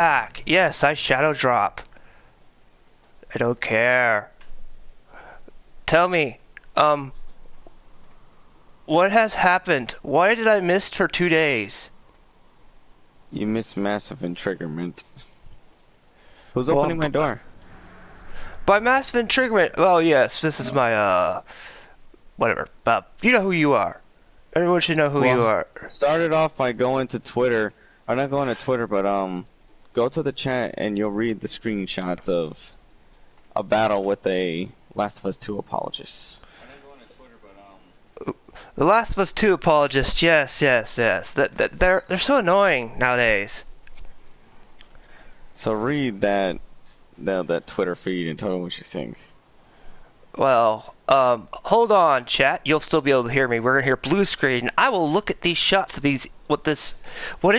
back. Yes, I shadow drop. I don't care. Tell me, what has happened? Why did I miss for 2 days? You missed massive intriguement. Who's Well, opening my door? by massive intriguement. Well, yes, this is my whatever. You know who you are. Everyone should know who you Well, are. started off by going to Twitter. Or not going to Twitter, but go to the chat and you'll read the screenshots of a battle with a Last of Us 2 apologist. The Last of Us 2 apologists. Yes, yes, yes. They're so annoying nowadays. So read that Twitter feed and tell me what you think. Well, hold on, chat. You'll still be able to hear me. We're gonna hear blue screen. I will look at these shots of these. What is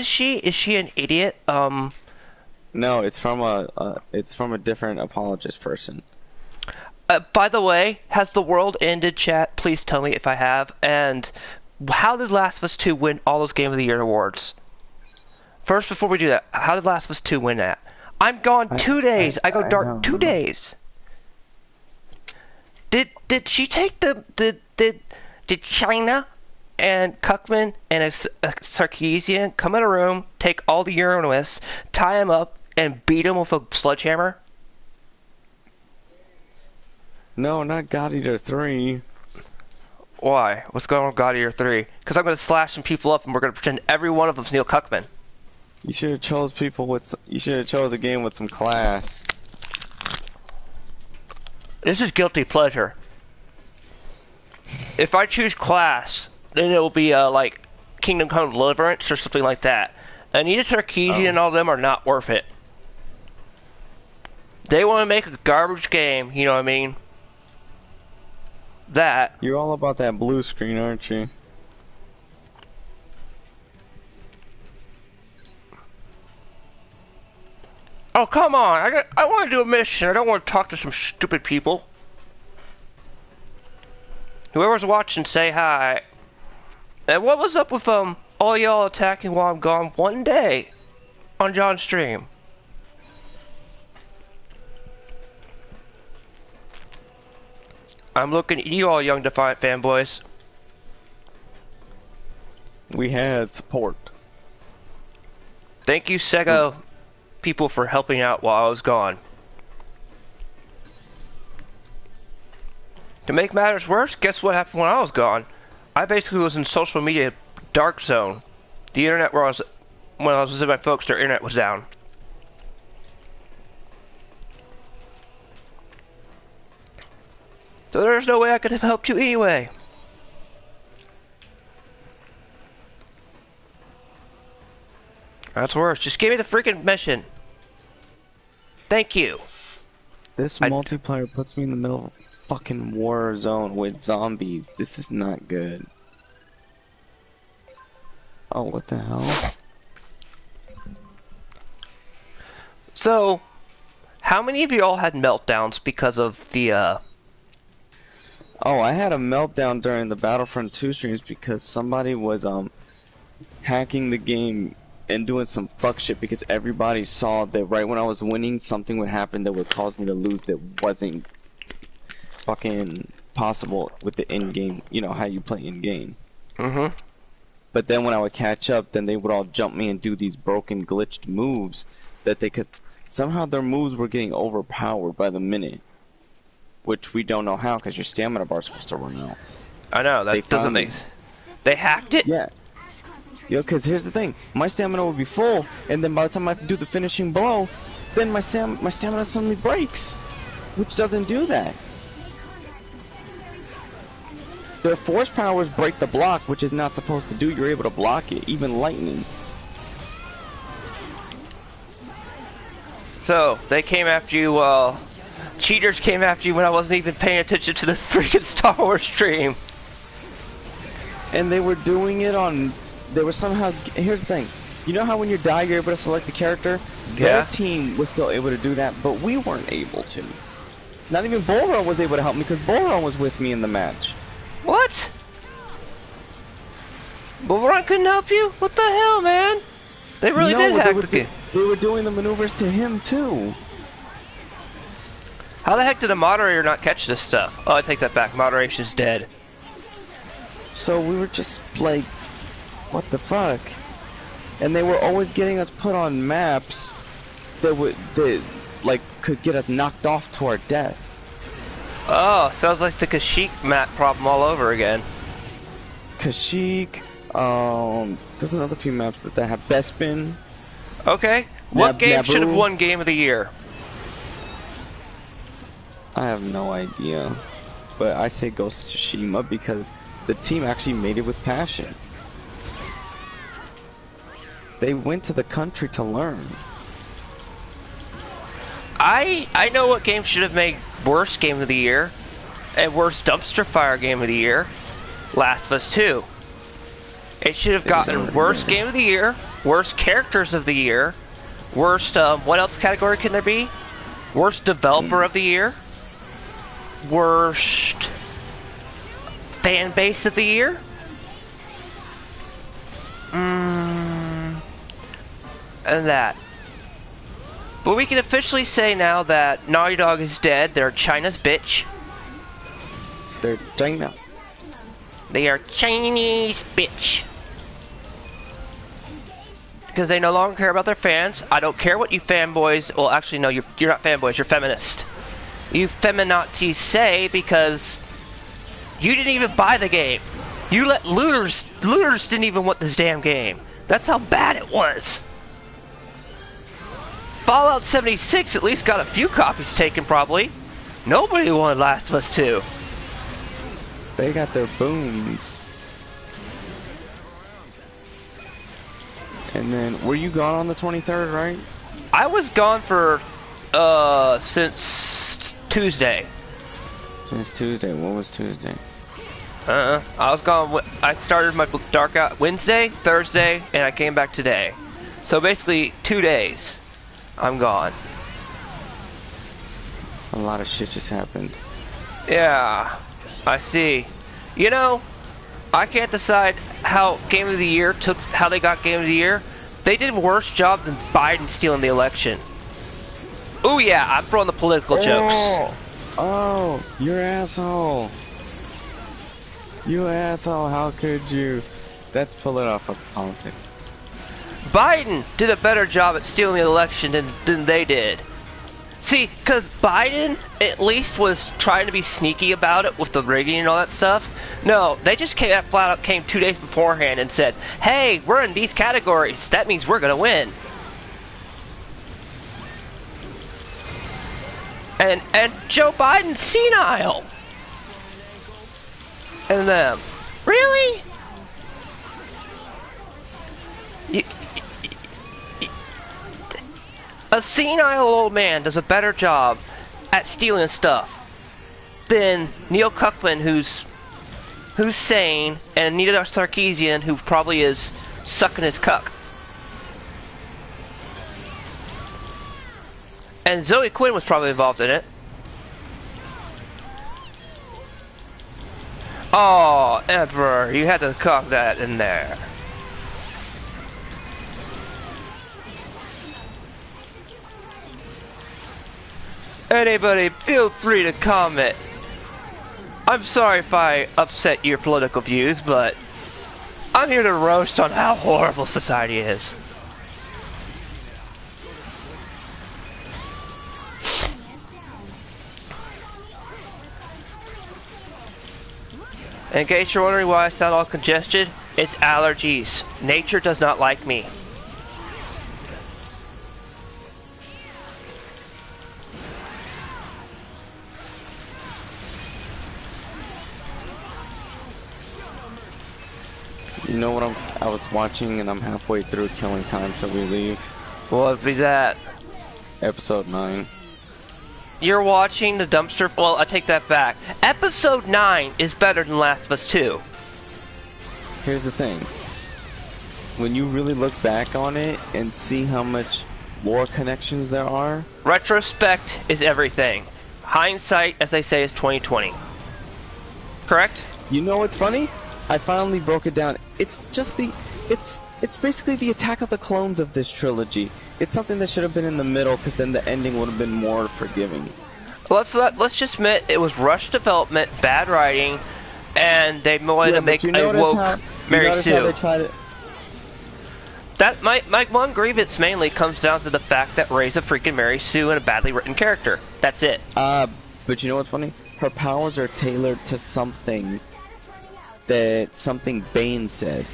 she? Is she an idiot? No, it's from a different apologist person. By the way, has the world ended, chat? Please tell me if I have. And how did Last of Us 2 win all those Game of the Year awards? First, before we do that, how did Last of Us 2 win that? I'm gone 2 days. I go dark 2 days. Did she take did China and Cuckman and a Sarkeesian come in a room, take all the Uranus, tie him up, and beat him with a sledgehammer? No, not God Eater 3. Why? What's going on with God Eater 3? Because I'm going to slash some people up and we're going to pretend every one of them's Neil Cuckman. You should have chose you should have chose a game with some class. This is guilty pleasure. If I choose class, then it will be like Kingdom Come Deliverance or something like that. Anita Sarkeesian and all of them are not worth it. They want to make a garbage game, you know what I mean? That. You're all about that blue screen, aren't you? Oh, come on. I want to do a mission. I don't want to talk to some stupid people. Whoever's watching, say hi. And what was up with all y'all attacking while I'm gone one day on John's stream? I'm looking at you all young Defiant fanboys. We had support. Thank you, Sega people, for helping out while I was gone. To make matters worse, guess what happened when I was gone? I basically was in social media dark zone. The internet when I was with my folks, their internet was down. So there's no way I could have helped you anyway. That's worse. Just give me the freaking mission. Thank you. This multiplayer puts me in the middle of a fucking war zone with zombies. This is not good. Oh, what the hell? So, how many of you all had meltdowns because of the, Oh, I had a meltdown during the Battlefront 2 streams because somebody was, hacking the game and doing some fuck shit because everybody saw that right when I was winning, something would happen that would cause me to lose that wasn't fucking possible with the in-game, you know, how you play in-game. Mm-hmm. But then when I would catch up, then they would all jump me and do these broken, glitched moves that they could... Somehow their moves were getting overpowered by the minute. Which we don't know how, because your stamina bar is supposed to run out. I know, that doesn't make... They hacked it? Yeah. Yo, because here's the thing. My stamina will be full, and then by the time I do the finishing blow, then my stamina suddenly breaks. Which doesn't do that. Their force powers break the block, which is not supposed to do. You're able to block it, even lightning. So, they came after you, cheaters came after you when I wasn't even paying attention to this freaking Star Wars stream. And they were doing it on... They were somehow... Here's the thing. You know how when you die, you're able to select the character? Yeah. Their team was still able to do that, but we weren't able to. Not even Bullrun was able to help me, because Bullrun was with me in the match. What? Bullrun couldn't help you? What the hell, man? They really did hack the team. They were doing the maneuvers to him too. How the heck did a moderator not catch this stuff? Oh, I take that back. Moderation's dead. So we were just like, what the fuck? And they were always getting us put on maps that like could get us knocked off to our death. Oh, sounds like the Kashyyyk map problem all over again. Kashyyyk, there's another few maps that have Bespin. Okay. What game Naboo. should have won Game of the Year? I have no idea. But I say Ghost of Tsushima because the team actually made it with passion. They went to the country to learn. I know what game should have made worst Game of the Year and worst dumpster fire Game of the Year. Last of Us 2. It should have gotten worst Game of the Year, worst Characters of the Year, worst, what else category can there be? Worst Developer of the Year, worst Fan Base of the Year? And that. But we can officially say now that Naughty Dog is dead. They're China's bitch. They're China. They are Chinese bitch. Because they no longer care about their fans. I don't care what you fanboys, well actually no, you're not fanboys, you're feminist. You feminazis say because you didn't even buy the game. You let looters didn't even want this damn game. That's how bad it was. Fallout 76 at least got a few copies taken probably. Nobody wanted Last of Us 2. They got their booms. And then, were you gone on the 23rd, right? I was gone for, since Tuesday. Since Tuesday. What was Tuesday? I was gone, I started my dark out Wednesday, Thursday, and I came back today. So basically, 2 days. I'm gone. A lot of shit just happened. Yeah, I see. You know, I can't decide how Game of the Year how they got Game of the Year. They did a worse job than Biden stealing the election. Ooh yeah, I'm throwing the political jokes. Oh, you asshole. You asshole, how could you? That's pulling off of politics. Biden did a better job at stealing the election than they did. See, because Biden at least was trying to be sneaky about it with the rigging and all that stuff. No, they just flat out came 2 days beforehand and said, hey, we're in these categories. That means we're going to win. And Joe Biden's senile. And them. Really? A senile old man does a better job at stealing stuff than Neil Cuckman, who's sane, and Anita Sarkeesian, who probably is sucking his cuck. And Zoe Quinn was probably involved in it. Oh, Emperor, you had to cock that in there. Anybody, feel free to comment. I'm sorry if I upset your political views, but I'm here to roast on how horrible society is. In case you're wondering why I sound all congested, it's allergies. Nature does not like me. You know what I was watching and I'm halfway through Killing Time till we leave? What would be that? Episode 9. You're watching the dumpster... Well, I take that back. Episode 9 is better than Last of Us 2. Here's the thing. When you really look back on it and see how much lore connections there are... Retrospect is everything. Hindsight, as they say, is 20/20. Correct? You know what's funny? I finally broke it down. It's just It's basically the Attack of the Clones of this trilogy. It's something that should have been in the middle, because then the ending would have been more forgiving. Let's just admit it was rushed development, bad writing, and they wanted to make a woke Mary Sue. That my one grievance mainly comes down to the fact that Rey's a freaking Mary Sue and a badly written character. That's it. But you know what's funny? Her powers are tailored to something Bane said.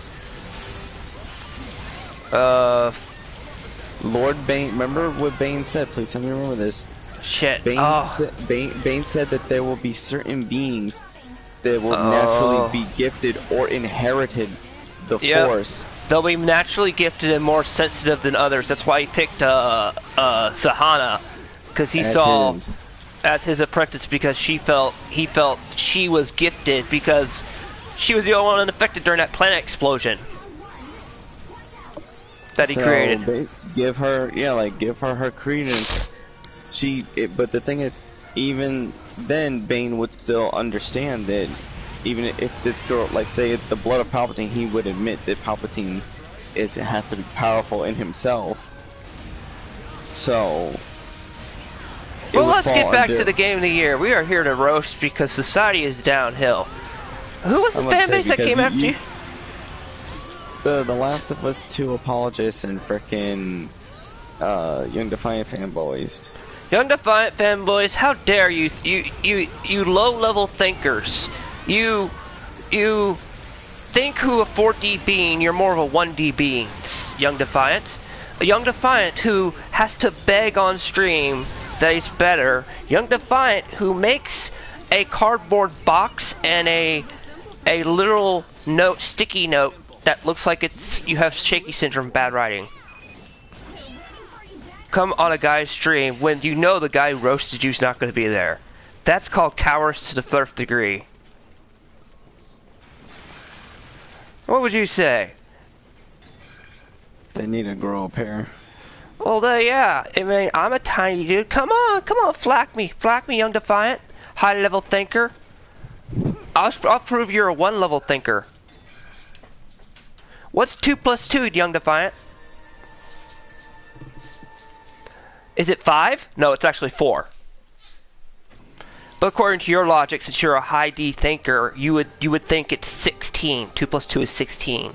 Lord Bane, remember what Bane said? Please tell me you remember this. Shit. Bane said that there will be certain beings that will naturally be gifted or inherited the Force. They'll be naturally gifted and more sensitive than others. That's why he picked Sahana, because he saw as his apprentice, because he felt she was gifted because she was the only one unaffected during that planet explosion that he created. Give her her credence. But the thing is, even then, Bane would still understand that even if this girl, like, say it's the blood of Palpatine, he would admit that Palpatine has to be powerful in himself. So, well, let's get back to the game of the year. We are here to roast because society is downhill. Who was the fanbase that came after you? The Last of Us 2 apologists and frickin' Young Defiant fanboys. Young Defiant fanboys, how dare you, you low-level thinkers. You think who a 4D being, you're more of a 1D being, Young Defiant. A Young Defiant who has to beg on stream that he's better. Young Defiant who makes a cardboard box and a literal note, sticky note, that looks like you have shaky syndrome, bad writing. Come on a guy's stream when you know the guy who roasted you's not going to be there. That's called cowardice to the 3rd degree. What would you say? They need to grow a pair. Well, yeah. I mean, I'm a tiny dude. Come on, flack me, Young Defiant, high-level thinker. I'll prove you're a 1-level thinker. What's 2 plus 2, Young Defiant? Is it 5? No, it's actually 4. But according to your logic, since you're a high D thinker, you would think it's 16. 2 plus 2 is 16.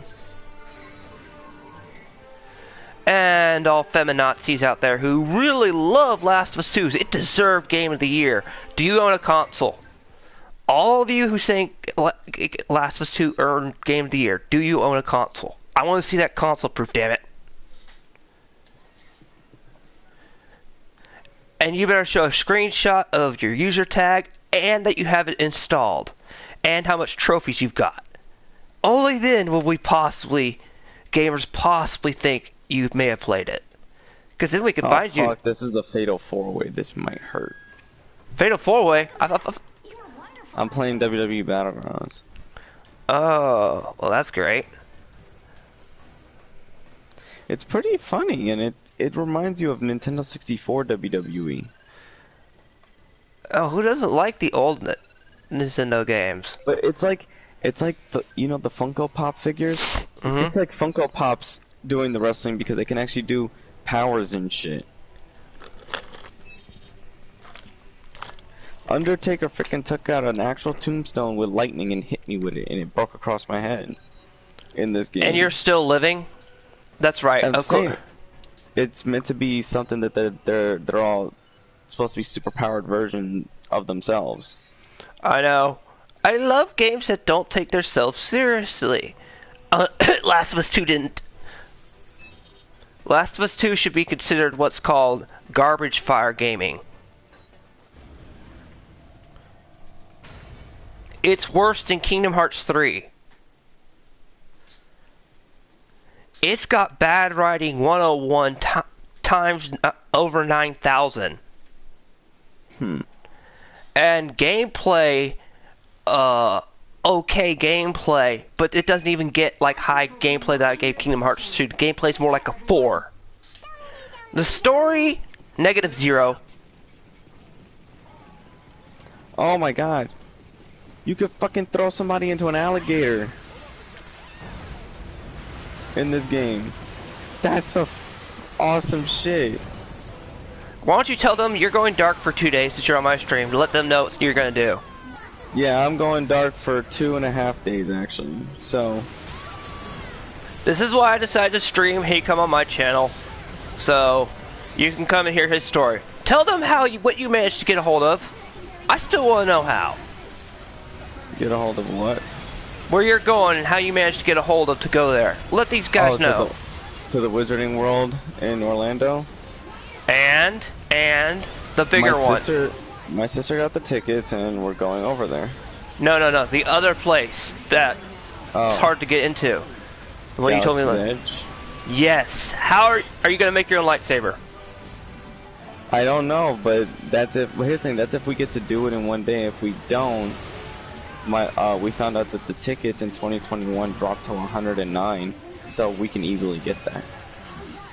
And all feminazis out there who really love Last of Us 2, it deserved Game of the Year. Do you own a console? All of you who think Last of Us 2 earned Game of the Year, do you own a console? I want to see that console proof, damn it. And you better show a screenshot of your user tag and that you have it installed and how much trophies you've got. Only then will gamers possibly think you may have played it. Because then we can find you. This is a Fatal 4-Way. This might hurt. Fatal 4-Way? I'm playing WWE Battlegrounds. Oh, well that's great. It's pretty funny, and it reminds you of Nintendo 64 WWE. Oh, who doesn't like the old Nintendo games? But it's like the the Funko Pop figures. Mm-hmm. It's like Funko Pops doing the wrestling because they can actually do powers and shit. Undertaker frickin' took out an actual tombstone with lightning and hit me with it, and it broke across my head in this game. And you're still living? That's right. I'm saying it's meant to be something that they're all supposed to be super-powered version of themselves. I know. I love games that don't take themselves seriously. Last of Us 2 didn't. Last of Us 2 should be considered what's called garbage fire gaming. It's worse than Kingdom Hearts 3. It's got bad writing 101 times over 9,000. And gameplay, okay gameplay, but it doesn't even get like high gameplay that I gave Kingdom Hearts 2. The gameplay's more like a 4. The story, -0. Oh my god. You could fucking throw somebody into an alligator. in this game. That's some awesome shit. Why don't you tell them you're going dark for 2 days since you're on my stream to let them know what you're gonna do? Yeah, I'm going dark for 2.5 days actually. So this is why I decided to stream Hey Come on my channel, so you can come and hear his story. Tell them what you managed to get a hold of. I still want to know how. Get a hold of what? Where you're going and how you managed to get a hold of to go there. Let these guys know. To the Wizarding World in Orlando. And the bigger one. My sister got the tickets and we're going over there. No. The other place that it's hard to get into. The one you told me. Edge? Yes. How are you going to make your own lightsaber? I don't know, but that's if. Well, here's the thing. That's if we get to do it in one day. If we don't, we found out that the tickets in 2021 dropped to 109, so we can easily get that.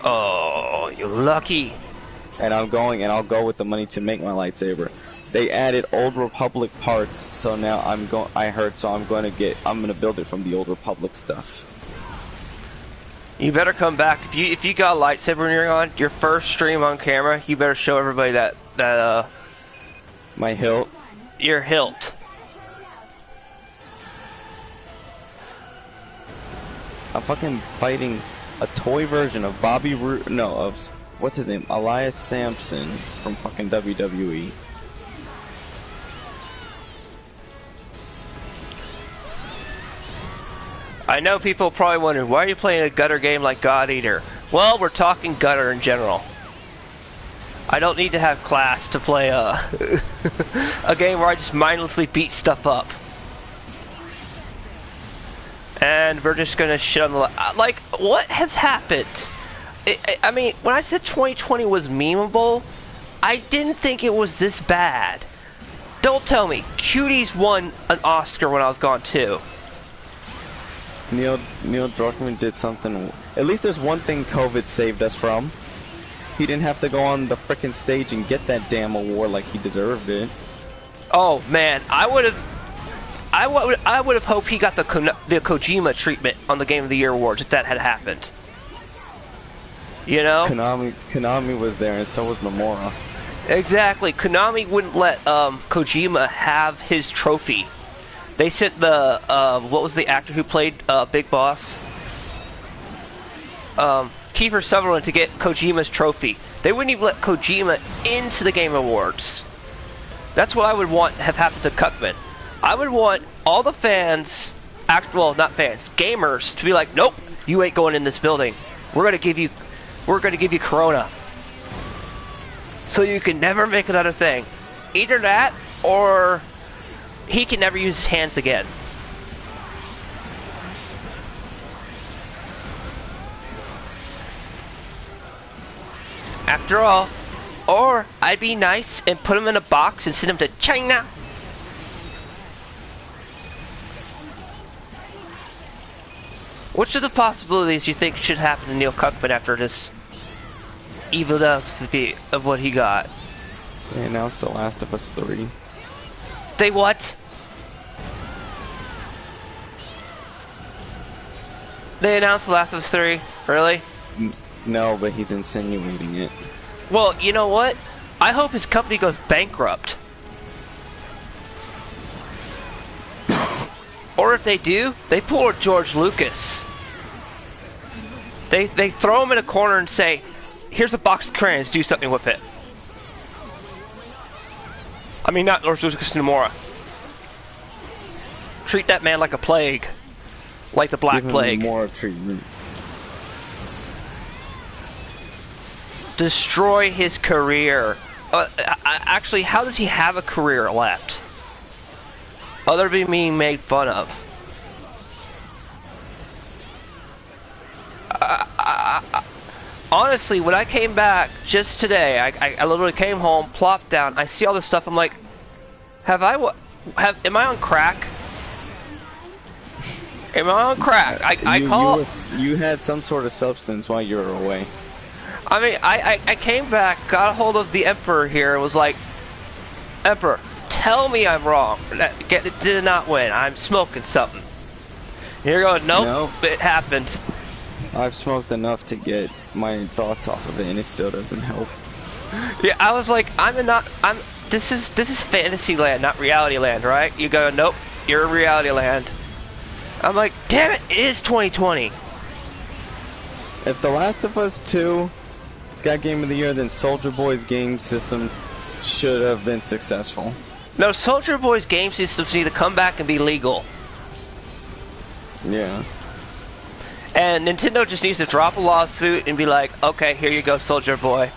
Oh, you're lucky. And I'll go with the money to make my lightsaber. They added Old Republic parts, so now I'm going to build it from the Old Republic stuff. You better come back. If you got a lightsaber when you're on your first stream on camera, you better show everybody that my hilt. Your hilt. I'm fucking fighting a toy version of what's his name? Elias Sampson from fucking WWE. I know people probably wondering, why are you playing a gutter game like God Eater? Well, we're talking gutter in general. I don't need to have class to play a game where I just mindlessly beat stuff up. And we're just gonna shit on the... Like, what has happened? I mean, when I said 2020 was memeable, I didn't think it was this bad. Don't tell me. Cuties won an Oscar when I was gone too. Neil Druckmann did something. At least there's one thing COVID saved us from. He didn't have to go on the frickin' stage and get that damn award like he deserved it. Oh man, I would have hoped he got the Kojima treatment on the Game of the Year awards if that had happened. You know? Konami was there, and so was Nomura. Exactly. Konami wouldn't let Kojima have his trophy. They sent the what was the actor who played Big Boss? Kiefer Sutherland to get Kojima's trophy. They wouldn't even let Kojima into the Game Awards. That's what I would want have happened to Cuckman. I would want all the fans, well, not fans, gamers, to be like, nope, you ain't going in this building. We're gonna give you Corona, so you can never make another thing. Either that, or he can never use his hands again. After all, or I'd be nice and put him in a box and send him to China. Which of the possibilities do you think should happen to Neil Cuckman after this evil density of what he got? They announced The Last of Us 3. They what? They announced The Last of Us 3? Really? No, but he's insinuating it. Well, you know what? I hope his company goes bankrupt. Or if they do, they pull a George Lucas. They throw him in a corner and say, here's a box of crayons, do something with it. I mean, not George Lucas Nomura. Treat that man like a plague. Like the Black Plague. More treatment. Destroy his career. Actually, how does he have a career left? Other than being made fun of. Honestly, when I came back just today, I literally came home, plopped down, I see all this stuff, I'm like, am I on crack? Am I on crack? You had some sort of substance while you were away. I mean, I came back, got a hold of the Emperor here, and was like, Emperor, tell me I'm wrong. It did not win. I'm smoking something. And you're going, nope, it happened. I've smoked enough to get my thoughts off of it, and it still doesn't help. Yeah, I was like, this is fantasy land, not reality land, right? You go, nope, you're in reality land. I'm like, damn it, it is 2020. If The Last of Us 2 got Game of the Year, then Soldier Boy's game systems should have been successful. No, Soldier Boy's game systems need to come back and be legal. Yeah. And Nintendo just needs to drop a lawsuit and be like, okay, here you go, Soldier Boy.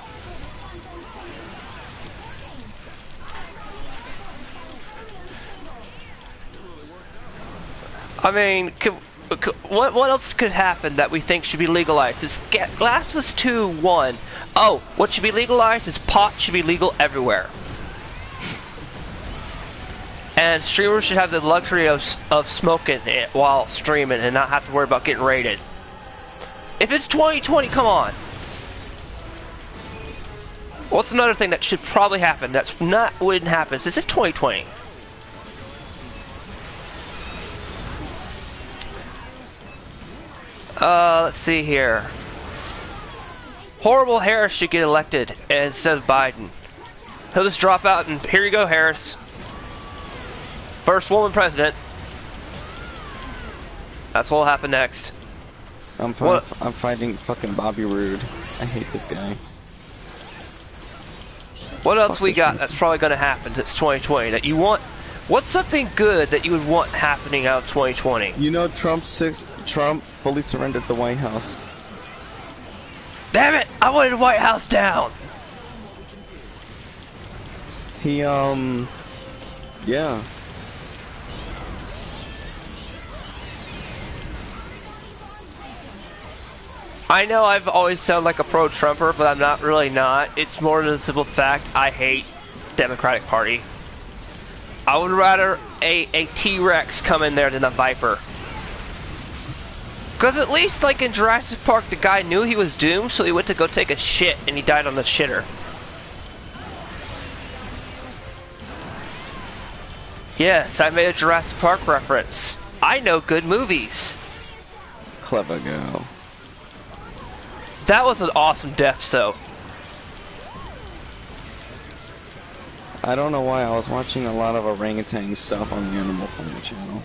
I mean, what else could happen that we think should be legalized? It's Last of Us 2 1. Oh, what should be legalized is pot should be legal everywhere. And streamers should have the luxury of smoking it while streaming and not have to worry about getting raided. If it's 2020, come on. What's another thing that should probably happen that's not wouldn't happen? This is 2020. Let's see here. Horrible Harris should get elected instead of Biden. He'll just drop out and here you go, Harris. First woman president. That's what'll happen next. I'm fighting fucking Bobby Roode. I hate this guy. What else we got that's probably gonna happen that's 2020 that you want? What's something good that you would want happening out of 2020? You know, Trump fully surrendered the White House. Damn it! I wanted the White House down! He, yeah. I know I've always sounded like a pro-Trumper, but I'm not really not. It's more than a simple fact, I hate Democratic Party. I would rather a T-Rex come in there than a Viper. Because at least, like in Jurassic Park, the guy knew he was doomed, so he went to go take a shit, and he died on the shitter. Yes, I made a Jurassic Park reference. I know good movies. Clever girl. That was an awesome death, though. I don't know why, I was watching a lot of orangutan stuff on the Animal Planet channel.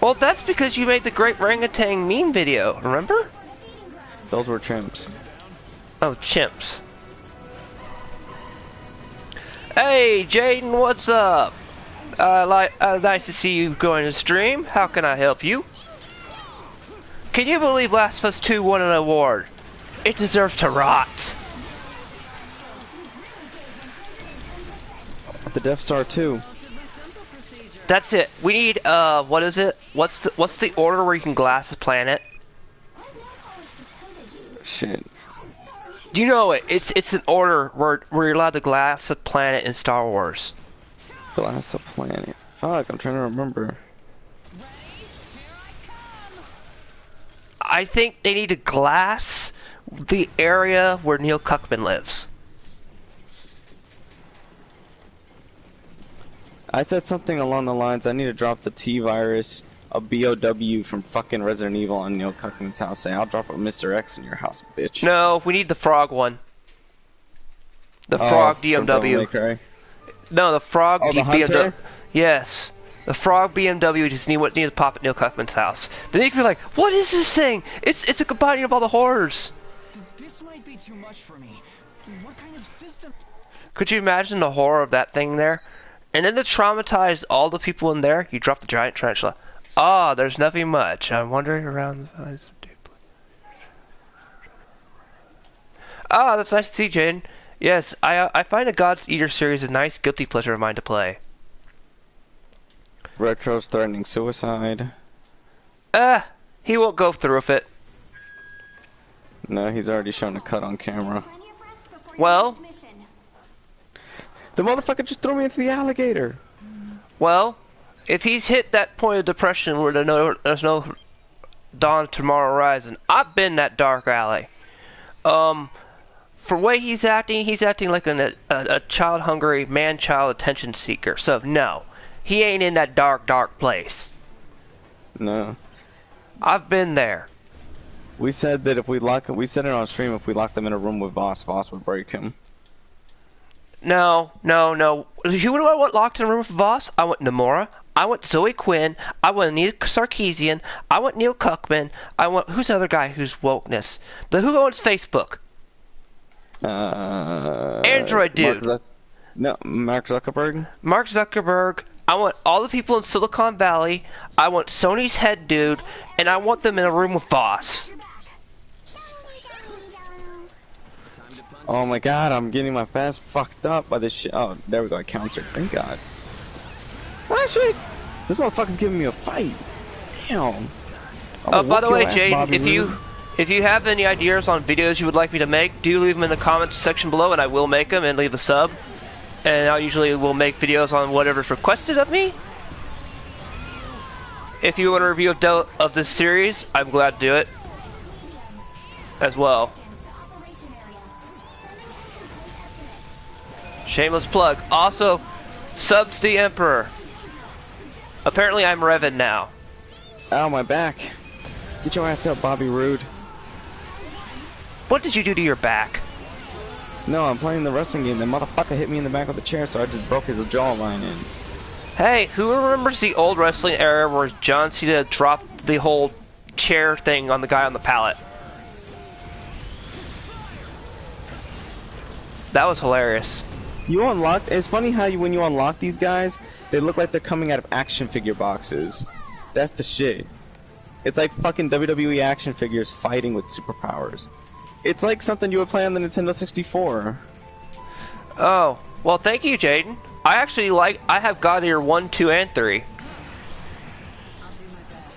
Well, that's because you made the Great Orangutan meme video, remember? Those were chimps. Oh, chimps. Hey, Jaden, what's up? Nice to see you going to stream. How can I help you? Can you believe Last of Us 2 won an award? It deserves to rot. The Death Star 2. That's it. We need, what is it? What's the order where you can glass a planet? Shit. You know it. It's an order where you're allowed to glass a planet in Star Wars. Glass a planet. Fuck, I'm trying to remember. I think they need to glass the area where Neil Cuckman lives. I said something along the lines, I need to drop the T-Virus, a BOW from fucking Resident Evil on Neil Cuckman's house. Say, I'll drop a Mr. X in your house, bitch. No, we need the frog one. The frog DMW. No, the frog BMW. Yes. The frog BMW just need to pop at Neil Cuckman's house. Then you can be like, what is this thing? It's a combining of all the horrors. This might be too much for me. What kind of system? Could you imagine the horror of that thing there? And then to traumatize all the people in there, you drop the giant tarantula. Ah, there's nothing much. I'm wandering around the eyes of deep. Ah, that's nice to see, Jaden. Yes, I find the God's Eater series a nice guilty pleasure of mine to play. Retro's threatening suicide. He won't go through with it. No, he's already shown a cut on camera. Well, the motherfucker just threw me into the alligator. Well, if he's hit that point of depression where there's no dawn of tomorrow rising, I've been that dark alley. For the way he's acting like a child-hungry, man-child attention seeker. So, no. He ain't in that dark, dark place. No. I've been there. We said that if we said it on stream, if we locked them in a room with Voss, Voss would break him. No. Who do I want locked in a room with Voss? I want Nomura. I want Zoe Quinn. I want Anita Sarkeesian. I want Neil Cuckman. I want who's the other guy who's wokeness? Who owns Facebook? Android dude. Mark Zuckerberg. Mark Zuckerberg. I want all the people in Silicon Valley. I want Sony's head dude, and I want them in a room with Voss. Oh my god, I'm getting my fast fucked up by this shit. Oh, there we go, I countered. Thank god. Ah, shit! This motherfucker's giving me a fight. Damn. By the way, Jaden, if you have any ideas on videos you would like me to make, do leave them in the comments section below, and I will make them and leave a sub. And I usually will make videos on whatever's requested of me. If you want a review of this series, I'm glad to do it as well. Shameless plug. Also, subs to the Emperor. Apparently I'm Revan now. Ow, my back. Get your ass up, Bobby Roode. What did you do to your back? No, I'm playing the wrestling game. The motherfucker hit me in the back with a chair, so I just broke his jawline in. Hey, who remembers the old wrestling era where John Cena dropped the whole chair thing on the guy on the pallet? That was hilarious. You unlocked. It's funny how when you unlock these guys, they look like they're coming out of action figure boxes. That's the shit. It's like fucking WWE action figures fighting with superpowers. It's like something you would play on the Nintendo 64. Oh, well, thank you, Jaden. I have God Eater 1, 2, and 3.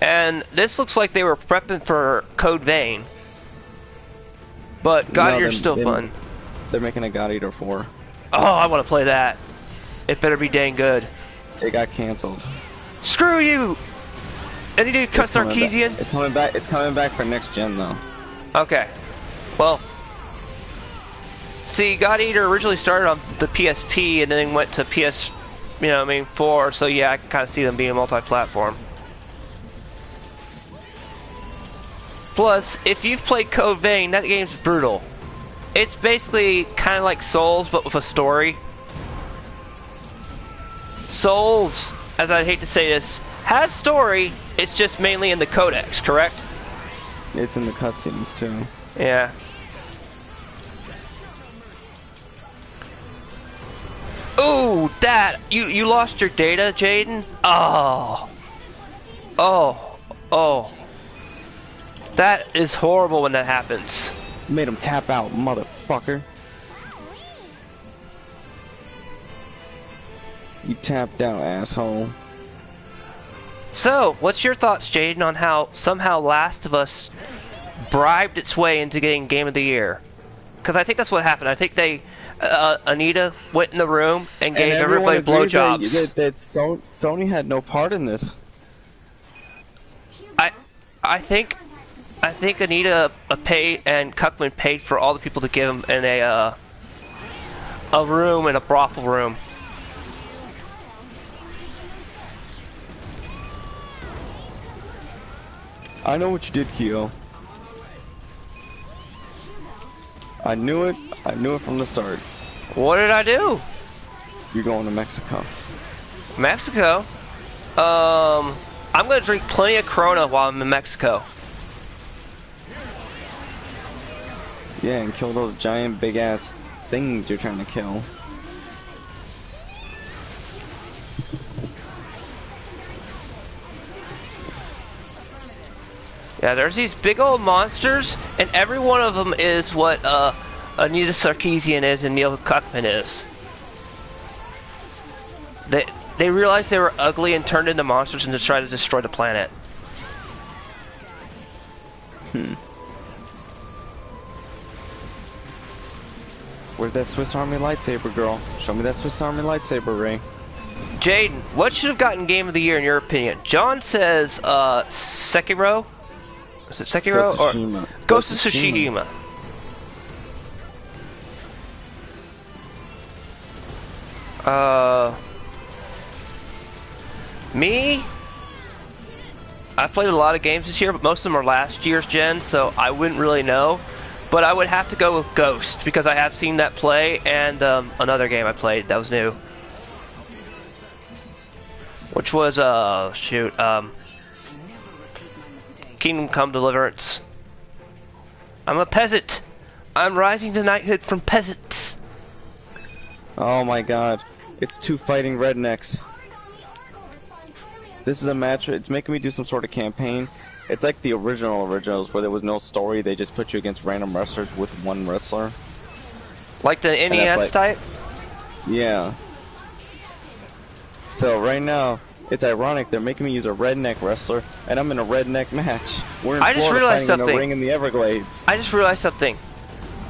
And this looks like they were prepping for Code Vein. But God Eater's still fun. They're making a God Eater 4. Oh, I want to play that. It better be dang good. It got canceled. Screw you! Any dude cut Sarkeesian? It's coming back. It's coming back for next gen though. Okay. Well, see, God Eater originally started on the PSP and then went to PS, 4. So yeah, I can kind of see them being multi-platform. Plus, if you've played Code Vein, that game's brutal. It's basically kind of like Souls, but with a story. Souls, as I hate to say this, has story. It's just mainly in the codex, correct? It's in the cutscenes too. Yeah. Ooh, that you lost your data, Jaden? Oh. That is horrible when that happens. Made him tap out, motherfucker. You tapped out, asshole. So, what's your thoughts, Jaden, on how somehow Last of Us bribed its way into getting Game of the Year? Because I think that's what happened. I think they, Anita went in the room and gave everybody blowjobs. That Sony had no part in this. I think Anita paid and Cuckman paid for all the people to give him in a room in a brothel room. I know what you did, Kyo. I knew it. I knew it from the start. What did I do? You're going to Mexico. Mexico? I'm gonna drink plenty of Corona while I'm in Mexico. Yeah, and kill those giant big ass things you're trying to kill. Yeah, there's these big old monsters, and every one of them is what Anita Sarkeesian is and Neil Cuckman is. They realized they were ugly and turned into monsters and just tried to destroy the planet. Where's that Swiss Army lightsaber, girl? Show me that Swiss Army lightsaber, Ray. Jaden, what should have gotten Game of the Year in your opinion? John says Sekiro? Is it Sekiro? Or Ghost of Tsushima. Me? I've played a lot of games this year, but most of them are last year's gen, so I wouldn't really know. But I would have to go with Ghost, because I have seen that play, and another game I played that was new. Which was, Kingdom Come Deliverance. I'm a peasant. I'm rising to knighthood from peasants. Oh my god. It's 2 fighting rednecks. This is a match. It's making me do some sort of campaign. It's like the originals where there was no story. They just put you against random wrestlers with one wrestler. Like the NES type? Yeah. So right now, it's ironic. They're making me use a redneck wrestler, and I'm in a redneck match. We're in Florida fighting in a ring in the Everglades. I just realized something.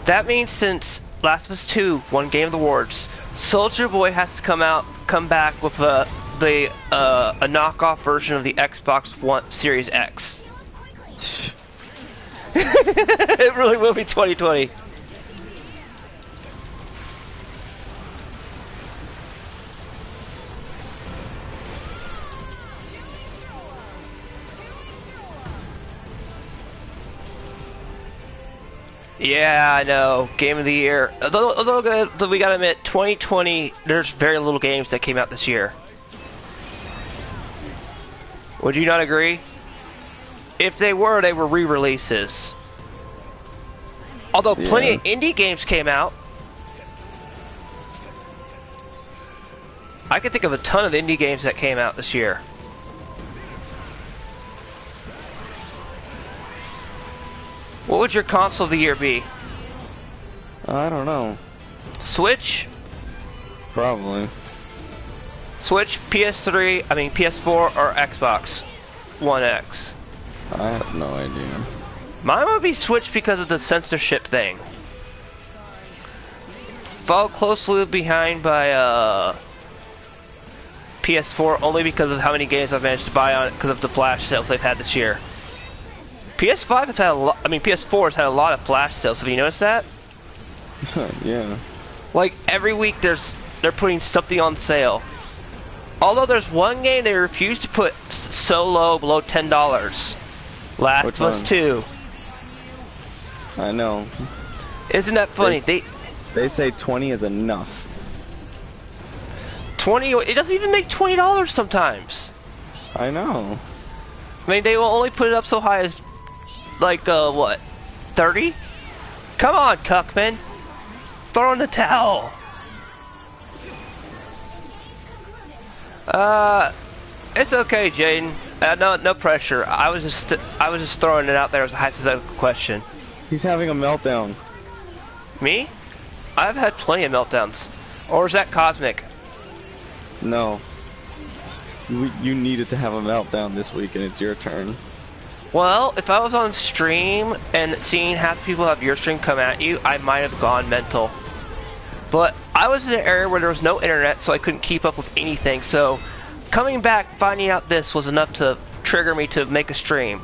That means since Last of Us 2 won Game of the Awards, Soldier Boy has to come back with a knockoff version of the Xbox One Series X. It really will be 2020. Yeah, I know. Game of the year. Although we gotta admit, 2020, there's very little games that came out this year. Would you not agree? If they were re-releases. Although plenty of indie games came out. I can think of a ton of indie games that came out this year. What would your console of the year be? I don't know. Switch? Probably. Switch, PS3, I mean PS4, or Xbox One X? I have no idea. Mine would be Switch because of the censorship thing. Followed closely behind by PS4 only because of how many games I've managed to buy on it because of the flash sales they've had this year. PS5 has had a lot. I mean, PS4 has had a lot of flash sales. Have you noticed that? Yeah. Like every week, they're putting something on sale. Although there's one game they refuse to put so low, below $10. Last of Us 2. I know. Isn't that funny? They say 20 is enough. 20. It doesn't even make $20 sometimes. I know. I mean, they will only put it up so high as, like, what, 30? Come on, Cuckman. Throw in the towel. It's okay, Jaden. No pressure. I was just throwing it out there as a hypothetical question. He's having a meltdown. Me? I've had plenty of meltdowns. Or is that cosmic? No. You needed to have a meltdown this week, and it's your turn. Well, if I was on stream and seeing half the people have your stream come at you, I might have gone mental. But I was in an area where there was no internet, so I couldn't keep up with anything. So coming back, finding out this was enough to trigger me to make a stream.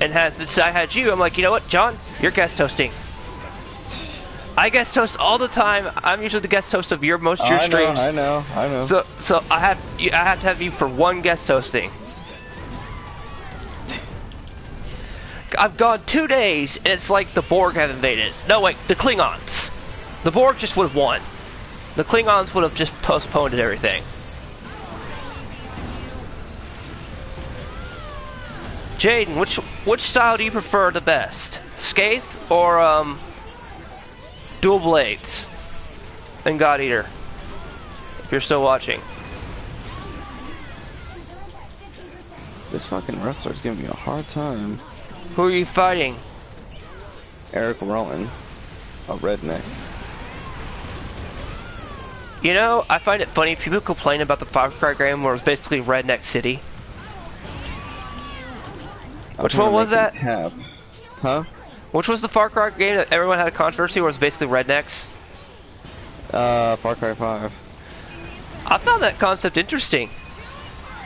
And since I had you, I'm like, you know what, John, you're guest hosting. I guest host all the time. I'm usually the guest host of most of your streams. I know. So I have to have you for one guest hosting. I've gone 2 days, and it's like the Borg have invaded. No, wait, the Klingons. The Borg just would have won. The Klingons would have just postponed everything. Jaden, which style do you prefer the best? Scathe or Dual Blades and God Eater? If you're still watching. This fucking wrestler's giving me a hard time. Who are you fighting? Eric Rowan, a redneck. You know, I find it funny, people complain about the Far Cry game where it was basically Redneck City. Which one was that? Tap. Huh? Which was the Far Cry game that everyone had a controversy where it was basically rednecks? Far Cry 5. I found that concept interesting.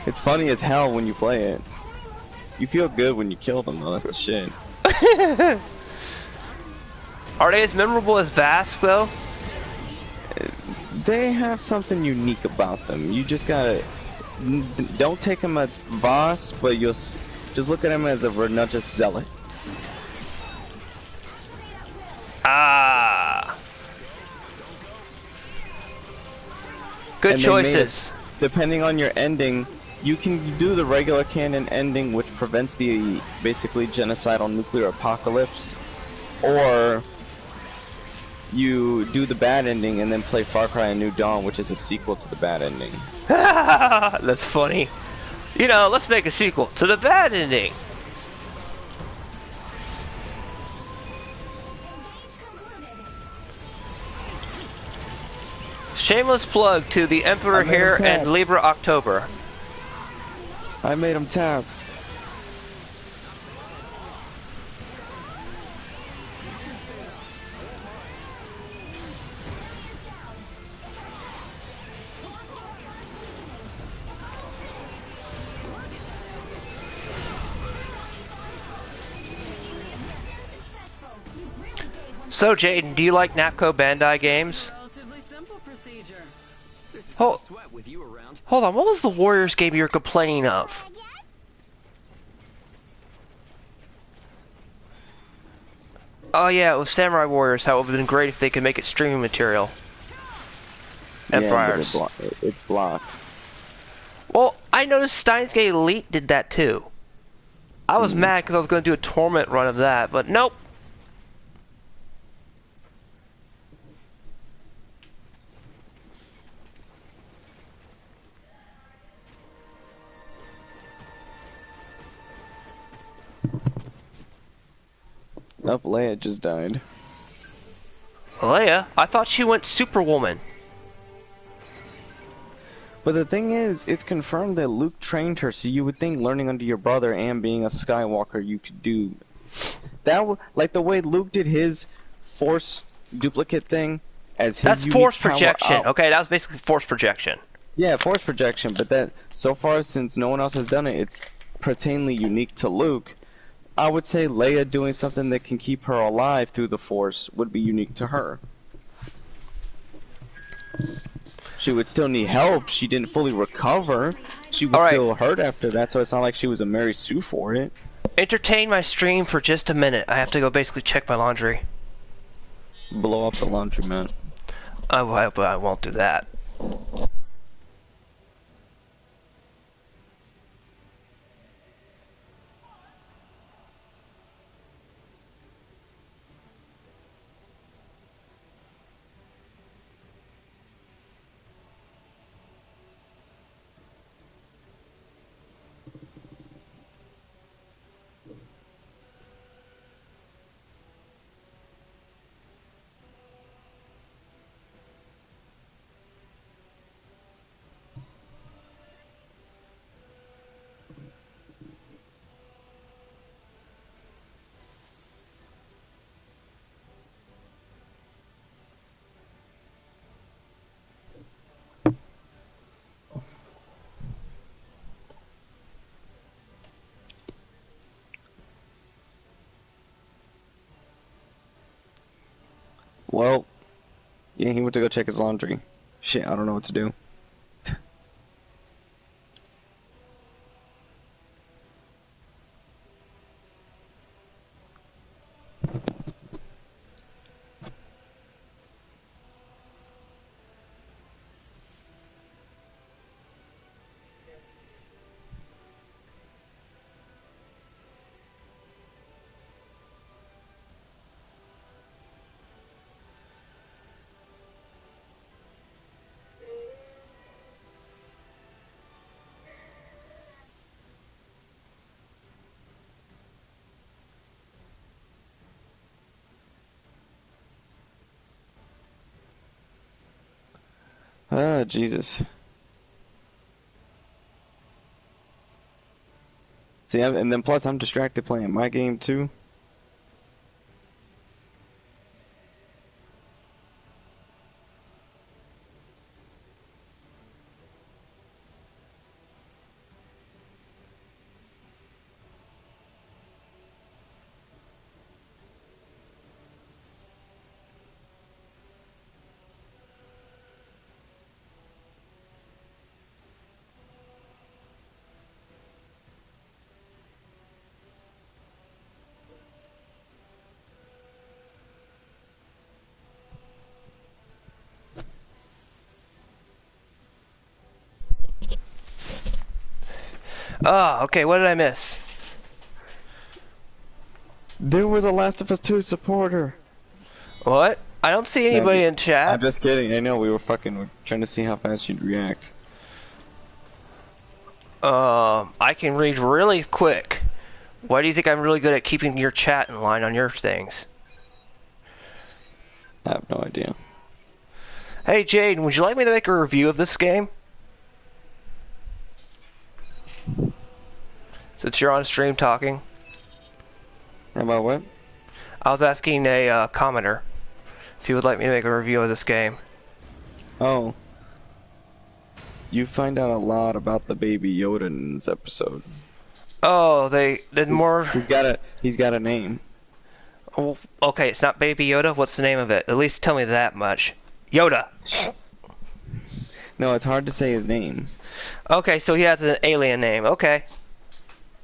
It's funny as hell when you play it. You feel good when you kill them though, that's the shit. Are they as memorable as Vask though? They have something unique about them. You just gotta... don't take him as Voss, but just look at him as a Renudge's zealot. Ah. Good And they made choices. Depending on your ending, you can do the regular canon ending, which prevents the basically genocidal nuclear apocalypse, or you do the bad ending and then play Far Cry: A New Dawn, which is a sequel to the bad ending. That's funny. You know, let's make a sequel to the bad ending. Shameless plug to the Emperor here and Libra October. I made him tap. So, Jaden, do you like Namco Bandai games? Relatively simple procedure. This is Hold- no sweat with you around. Hold on, what was the Warriors game you were complaining of? Oh yeah, it was Samurai Warriors, how it would have been great if they could make it streaming material. Empires. Yeah, but it's blocked. Well, I noticed Steins Gate Elite did that too. I was mad because I was going to do a tournament run of that, but nope. Nope, Leia just died. Leia, I thought she went Superwoman. But the thing is, it's confirmed that Luke trained her, so you would think learning under your brother and being a Skywalker you could do that. Like the way Luke did his Force duplicate thing as his That's unique force power projection. out. Okay, that was basically force projection. Yeah, Force projection, but that so far since no one else has done it, it's pertainly unique to Luke. I would say Leia doing something that can keep her alive through the Force would be unique to her. She would still need help. She didn't fully recover. She was All right. still hurt after that, so it's not like she was a Mary Sue for it. Entertain my stream for just a minute. I have to go basically check my laundry. Blow up the laundromat. I won't do that. Well, yeah, he went to go check his laundry. Shit, I don't know what to do. Ah, Jesus. See, and then plus I'm distracted playing my game too. Oh, okay, what did I miss? There was a Last of Us 2 supporter. What? I don't see anybody in I'm chat. just kidding. I know we're trying to see how fast you'd react. I can read really quick. Why do you think I'm really good at keeping your chat in line on your things? I have no idea. Hey, Jaden, would you like me to make a review of this game? Since you're on stream talking. About what? I was asking a commenter if you would like me to make a review of this game. Oh. You find out a lot about the baby Yoda in this episode. Oh, they did more. He's got a name. Oh, okay, it's not Baby Yoda. What's the name of it? At least tell me that much. Yoda. No, it's hard to say his name. Okay, so he has an alien name. Okay.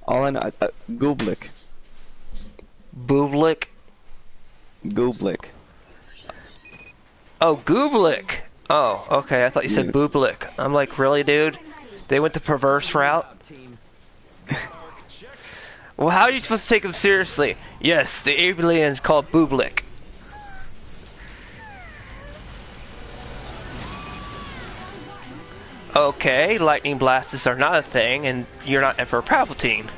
All I know, Gooblik. Booblik. Gooblik. Oh, Gooblik. Oh, okay. I thought you said Yeah. Booblik. I'm like, really, dude? They went the perverse route? Well, how are you supposed to take him seriously? Yes, the alien's called Booblik. Okay, lightning blasts are not a thing, and you're not Emperor Palpatine.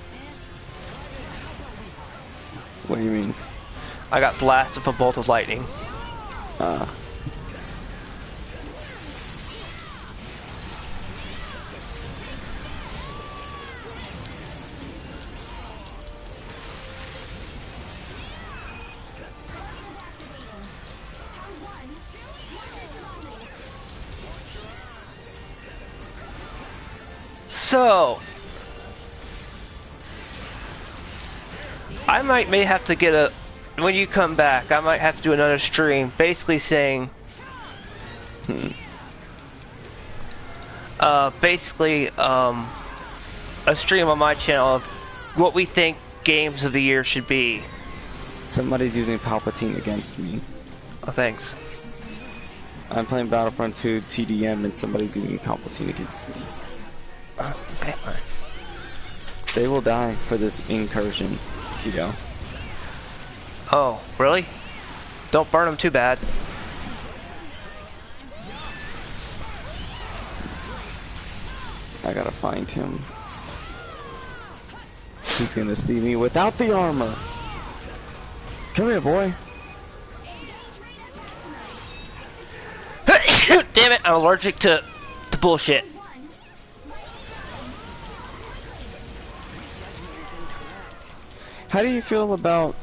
What do you mean? I got blasted with a bolt of lightning. So, I may have to get a, when you come back, I might have to do another stream basically saying, a stream on my channel of what we think games of the year should be. Somebody's using Palpatine against me. Oh, thanks. I'm playing Battlefront 2 TDM and somebody's using Palpatine against me. Okay, fine. They will die for this incursion, Keto. Oh, really? Don't burn them too bad. I gotta find him. He's gonna see me without the armor. Come here, boy. Damn it, I'm allergic to bullshit. How do you feel about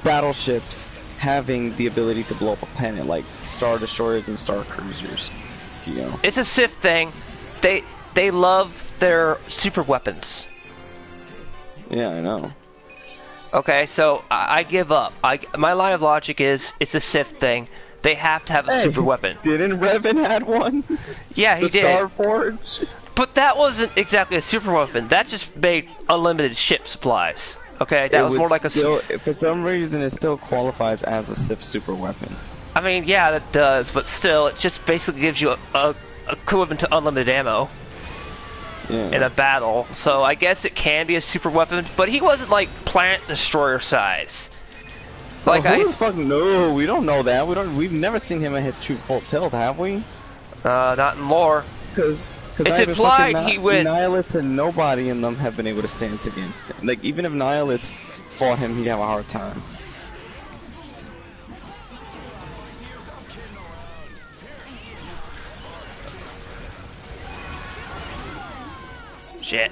battleships having the ability to blow up a planet like Star Destroyers and Star Cruisers? You know? It's a Sith thing. They love their super weapons. Yeah, I know. Okay, so I give up. My line of logic is it's a Sith thing. They have to have a super weapon. Didn't Revan had one? Yeah, he the did. Starforge? But that wasn't exactly a super weapon. That just made unlimited ship supplies. Okay, that was more like for some reason, it still qualifies as a Sith super weapon. I mean, yeah, that does, but still, it just basically gives you a equivalent to unlimited ammo in a battle. So I guess it can be a super weapon, but he wasn't like planet destroyer size. Like who the fuck? No, we don't know that. We've never seen him at his true full tilt, have we? Not in lore. Because it's implied he went. Nihilus and nobody in them have been able to stand against him. Like even if Nihilus fought him, he'd have a hard time. Shit.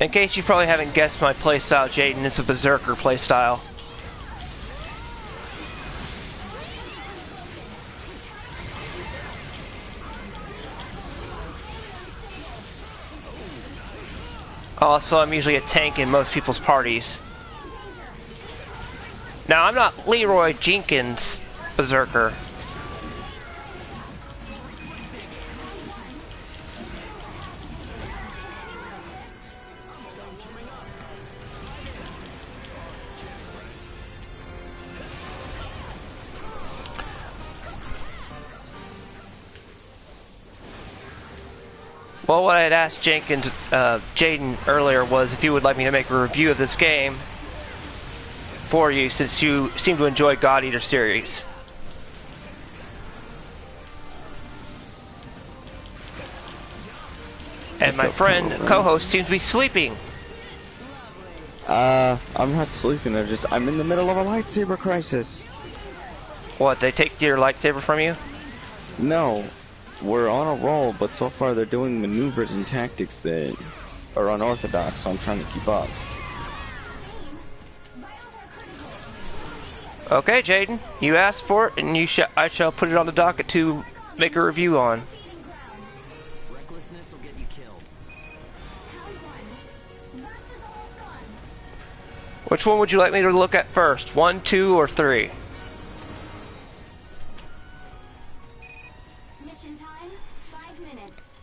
In case you probably haven't guessed my playstyle, Jaden, it's a Berserker playstyle. Also, I'm usually a tank in most people's parties. Now, I'm not Leroy Jenkins Berserker. Well, what I had asked Jenkins, Jaden earlier was if you would like me to make a review of this game for you, since you seem to enjoy God Eater series. And my friend, co-host, seems to be sleeping. I'm not sleeping. I'm in the middle of a lightsaber crisis. What, they take your lightsaber from you? No, we're on a roll, but so far they're doing maneuvers and tactics that are unorthodox, so I'm trying to keep up. Okay, Jaden, you asked for it, and I shall put it on the docket to make a review on. Recklessness will get you killed. Which one would you like me to look at first? 1, 2, or 3? Mission time, 5 minutes.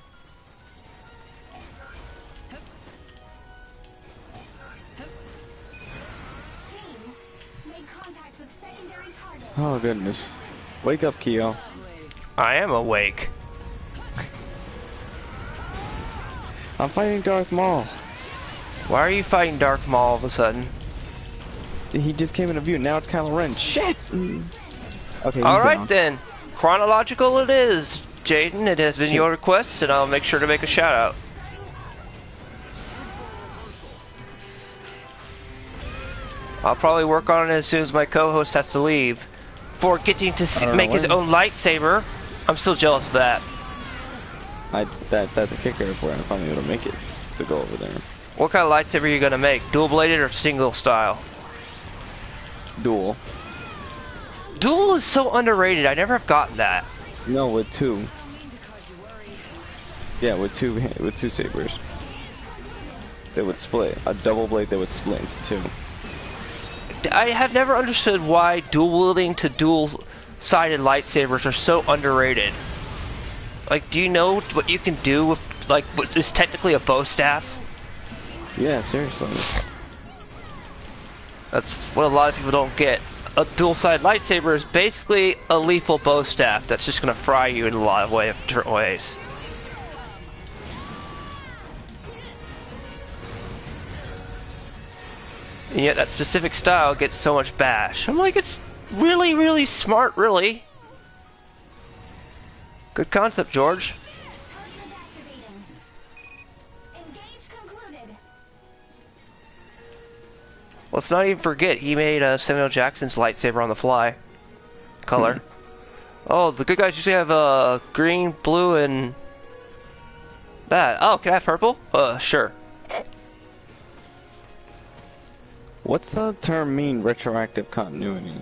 Team, made contact with secondary target. Oh goodness. Wake up, Keo. I am awake. I'm fighting Darth Maul. Why are you fighting Darth Maul all of a sudden? He just came into view, now it's Kylo Ren. Shit! Okay, he's Alright down. then. Chronological it is, Jaden. It has been your request, and I'll make sure to make a shout out. I'll probably work on it as soon as my co-host has to leave. For getting to make his own lightsaber. I'm still jealous of that. That's a kicker if I'm able to make it to go over there. What kind of lightsaber are you gonna make? Dual-bladed or single style? Duel. Dual is so underrated. I never have gotten that. No, with two. Yeah, with two sabers. They would split. A double blade that would split into two. I have never understood why dual-wielding to dual-sided lightsabers are so underrated. Like, do you know what you can do with, like, what is technically a bow staff? Yeah, seriously. That's what a lot of people don't get. A dual-sided lightsaber is basically a lethal bow staff that's just gonna fry you in a lot of different ways. And yet that specific style gets so much bash. I'm like, it's really, really smart, really. Good concept, George. Target activating. Engage concluded. Let's not even forget, he made Samuel Jackson's lightsaber on the fly. Color. Oh, the good guys usually have green, blue, and that. Oh, can I have purple? Sure. What's the term mean, retroactive continuity?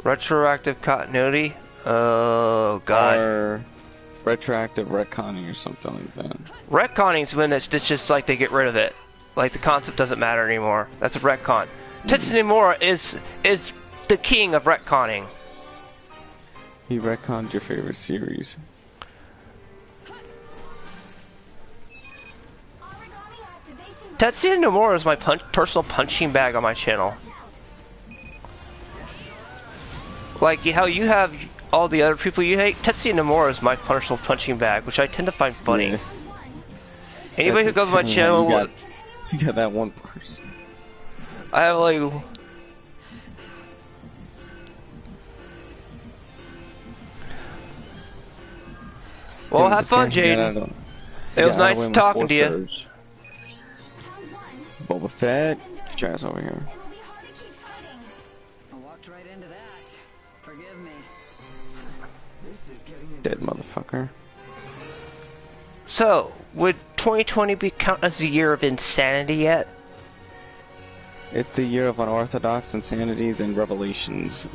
Retroactive continuity? Oh, God. Or retroactive retconning or something like that. Retconning is when it's just like they get rid of it. Like the concept doesn't matter anymore. That's a retcon. Tetsuya Nomura is the king of retconning. He retconned your favorite series. Origami activation. Tetsuya Nomura is my personal punching bag on my channel. Like how you have all the other people you hate, Tetsuya Nomura is my personal punching bag, which I tend to find funny. Yeah. Anybody who That's goes to my insane. channel, You got that one person. I have like... Well, have fun, Jaden. It was nice talking to you. Boba Fett, get your ass over here. It will be hard to keep fighting. I walked right into that. Forgive me. Dead motherfucker. So, would 2020 be count as a year of insanity yet? It's the year of unorthodox insanities and revelations.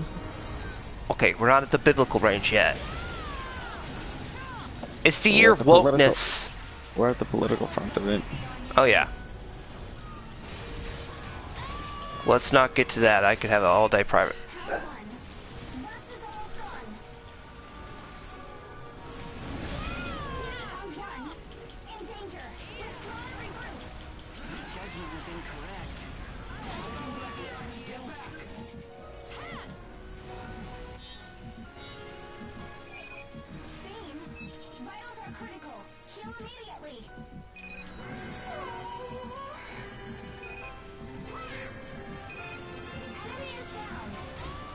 Okay, we're not at the biblical range yet. It's the We're year at of the political- wokeness. We're at the political front of it. Oh yeah. Let's not get to that. I could have an all-day private. One. Burst is almost gone. Outdone. In danger. Withdraw and regroup. Judgment was incorrect. Theme. Vitals are critical. Heal immediately. quietly. Enemy is down.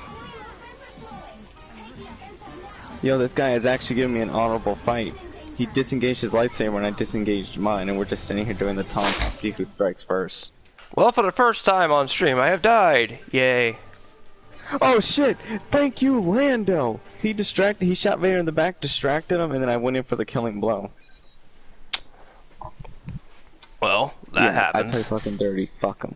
Enemy movements are slowing. Take the offensive now. Yo, this guy is actually giving me an honorable fight. He disengaged his lightsaber and I disengaged mine, and we're just sitting here doing the taunts to see who strikes first. Well, for the first time on stream, I have died. Yay. Oh shit! Thank you, Lando! He shot Vader in the back, distracted him, and then I went in for the killing blow. Well, that happens. I play fucking dirty. Fuck him.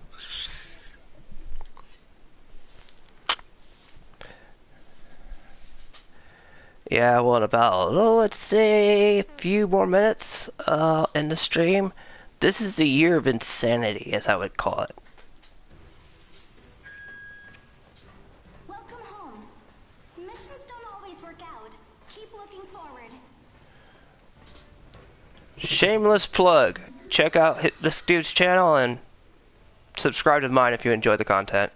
Yeah, well, in about, let's say, a few more minutes in the stream, this is the year of insanity, as I would call it. Welcome home. Missions don't always work out. Keep looking forward. Shameless plug. Check out this dude's channel and subscribe to mine if you enjoy the content.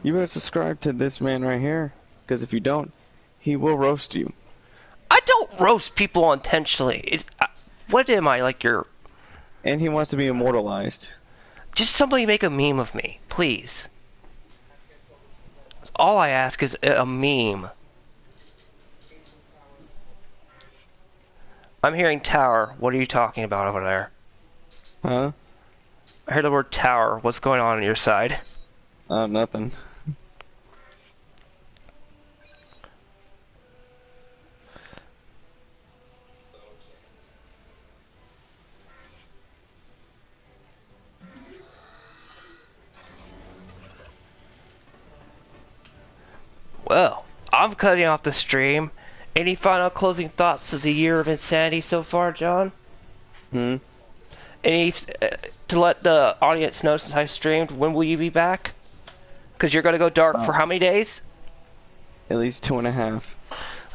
You better subscribe to this man right here, because if you don't, he will roast you. I don't roast people intentionally. What am I, like your... And he wants to be immortalized. Just somebody make a meme of me, please. All I ask is a meme. I'm hearing tower. What are you talking about over there? Huh? I heard the word tower. What's going on your side? Nothing. Well, I'm cutting off the stream. Any final closing thoughts of the year of insanity so far, John? Hmm? Any to let the audience know since I streamed, when will you be back? Because you're going to go dark for how many days? At least 2.5.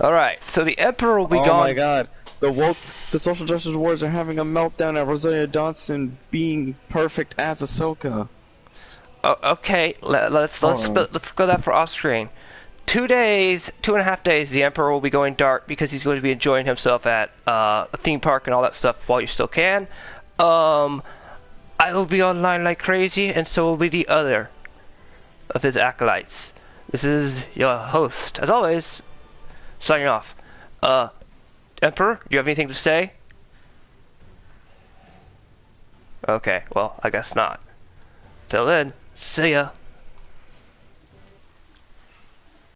Alright, so the Emperor will be gone. Oh my god. The social justice wars are having a meltdown at Rosario Dawson being perfect as Ahsoka. Okay, let's go that for off screen. 2.5 days, the Emperor will be going dark because he's going to be enjoying himself at a theme park and all that stuff while you still can. I will be online like crazy, and so will be the other of his acolytes. This is your host, as always, signing off. Emperor, do you have anything to say? Okay, well, I guess not. Till then, see ya.